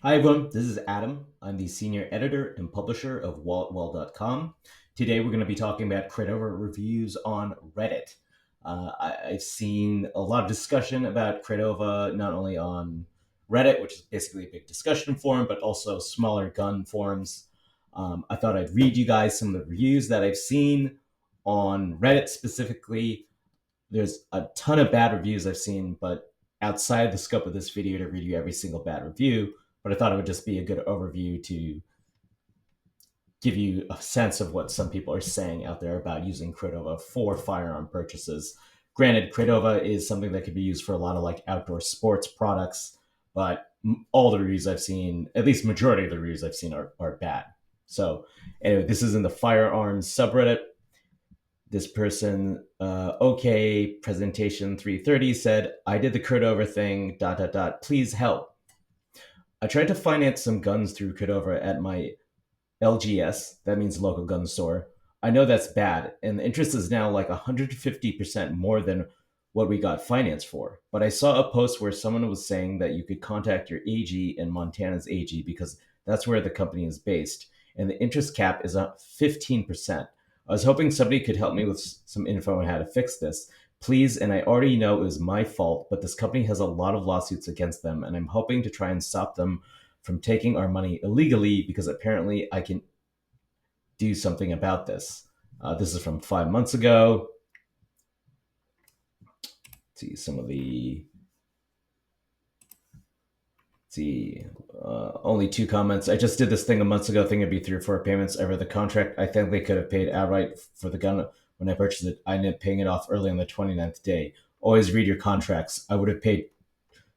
Hi, everyone. This is Adam. I'm the senior editor and publisher of WalletWell.com. Today, we're going to be talking about Credova reviews on Reddit. I've seen a lot of discussion about Credova, not only on Reddit, which is basically a big discussion forum, but also smaller gun forums. I thought I'd read you guys some of the reviews that I've seen on Reddit specifically. There's a ton of bad reviews I've seen, but outside the scope of this video to read you every single bad review, but I thought it would just be a good overview to give you a sense of what some people are saying out there about using Credova for firearm purchases. Granted, Credova is something that could be used for a lot of like outdoor sports products, but all the reviews I've seen, at least majority of the reviews I've seen, are bad. So anyway, this is in the firearms subreddit. This person, okay, presentation 330 said, I did the Credova thing, dot, dot, dot, please help. I tried to finance some guns through Credova at my LGS, that means local gun store. I know that's bad, and the interest is now like 150% more than what we got financed for. But I saw a post where someone was saying that you could contact your AG and Montana's AG because that's where the company is based, and the interest cap is up 15%. I was hoping somebody could help me with some info on how to fix this. Please, and I already know it was my fault, but this company has a lot of lawsuits against them, and I'm hoping to try and stop them from taking our money illegally because apparently I can do something about this. This is from 5 months ago. Let's see some of the. Let's see, only two comments. I just did this thing a month ago. Think it'd be 3 or 4 payments. I read the contract. I think they could have paid outright for the gun when I purchased it. I ended up paying it off early on the 29th day. Always read your contracts. I would have paid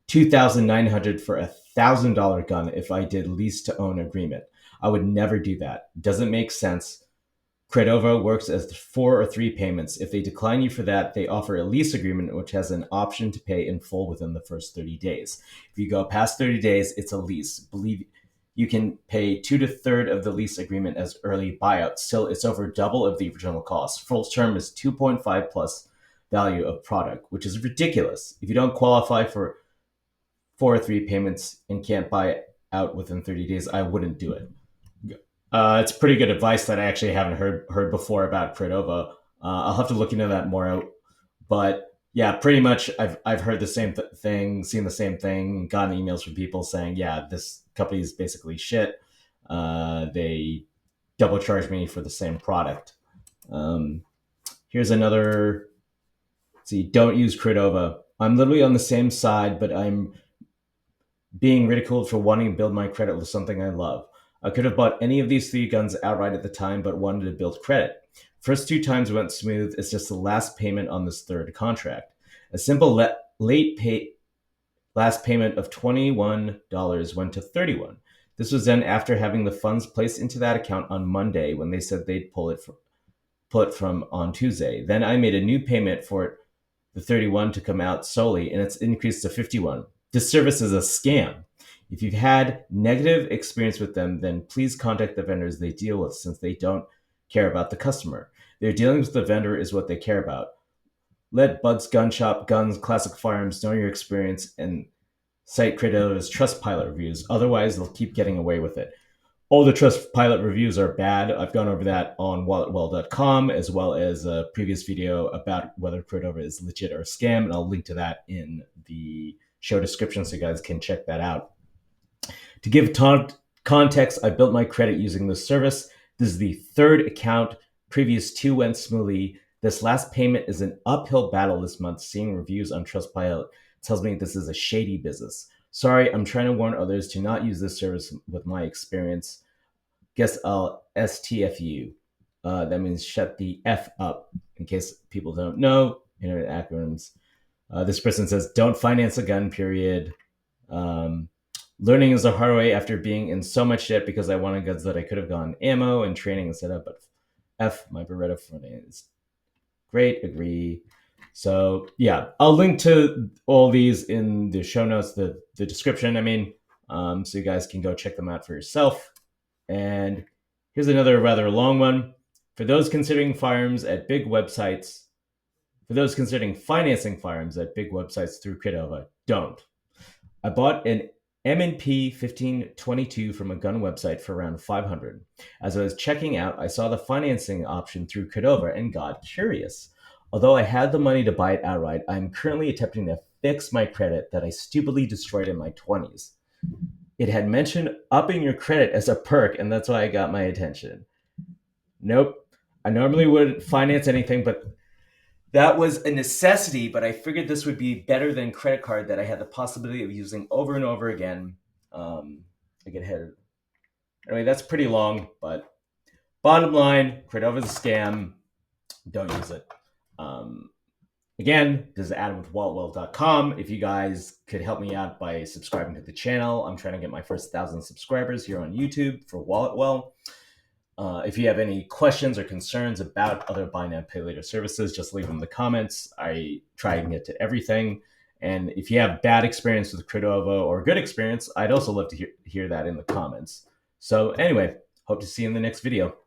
2,900 for $1,000 gun if I did lease to own agreement. I would never do that. Doesn't make sense. Credova works as 4 or 3 payments. If they decline you for that, they offer a lease agreement, which has an option to pay in full within the first 30 days. If you go past 30 days, it's a lease. Believe you can pay two to third of the lease agreement as early buyout. Still, it's over double of the original cost. Full term is 2.5 plus value of product, which is ridiculous. If you don't qualify for 4 or 3 payments and can't buy it out within 30 days, I wouldn't do it. It's pretty good advice that I actually haven't heard before about Credova. I'll have to look into that more out. But yeah, pretty much I've heard the same thing, seen the same thing, gotten emails from people saying, yeah, this company is basically shit. They double charge me for the same product. Um, Here's another. See, don't use Credova. I'm literally on the same side, but I'm being ridiculed for wanting to build my credit with something I love. I could have bought any of these 3 guns outright at the time, but wanted to build credit. First 2 times went smooth. It's just the last payment on this third contract. A simple late pay last payment of $21 went to 31. This was done after having the funds placed into that account on Monday when they said they'd pull it from on Tuesday. Then I made a new payment for it, the 31 to come out solely, and it's increased to 51. This service is a scam. If you've had negative experience with them, then please contact the vendors they deal with since they don't care about the customer. Their dealings with the vendor is what they care about. Let Bud's Gun Shop, Guns, Classic Firearms know your experience and cite Credova's Trustpilot reviews. Otherwise, they'll keep getting away with it. All the Trustpilot reviews are bad. I've gone over that on WalletWell.com as well as a previous video about whether Credova is legit or a scam, and I'll link to that in the show description so you guys can check that out. To give context, I built my credit using this service. This is the third account. Previous 2 went smoothly. This last payment is an uphill battle this month. Seeing reviews on Trustpilot tells me this is a shady business. Sorry, I'm trying to warn others to not use this service with my experience. Guess I'll STFU. That means shut the F up, in case people don't know internet acronyms. This person says, don't finance a gun, period. Um, Learning is the hard way after being in so much debt because I wanted guns that I could have gone ammo and training instead of, but F, my Beretta front is great, agree. So yeah, I'll link to all these in the show notes, the description. So you guys can go check them out for yourself. And here's another rather long one. For those considering firearms at big websites, for those considering financing firearms at big websites through Credova, don't. I bought an MNP 1522 from a gun website for around 500. As I was checking out, I saw the financing option through Credova and got curious. Although I had the money to buy it outright, I'm currently attempting to fix my credit that I stupidly destroyed in my 20s. It had mentioned upping your credit as a perk, and that's why I got my attention. Nope. I normally wouldn't finance anything, but that was a necessity, but I figured this would be better than credit card that I had the possibility of using over and over again. I get ahead. Anyway, that's pretty long, but bottom line, Credova's a scam. Don't use it. Um, Again, this is Adam with WalletWell.com. If you guys could help me out by subscribing to the channel, I'm trying to get my first 1,000 subscribers here on YouTube for WalletWell. If you have any questions or concerns about other buy now, pay later services, just leave them in the comments. I try and get to everything. And if you have bad experience with Credova or good experience, I'd also love to hear that in the comments. So anyway, hope to see you in the next video.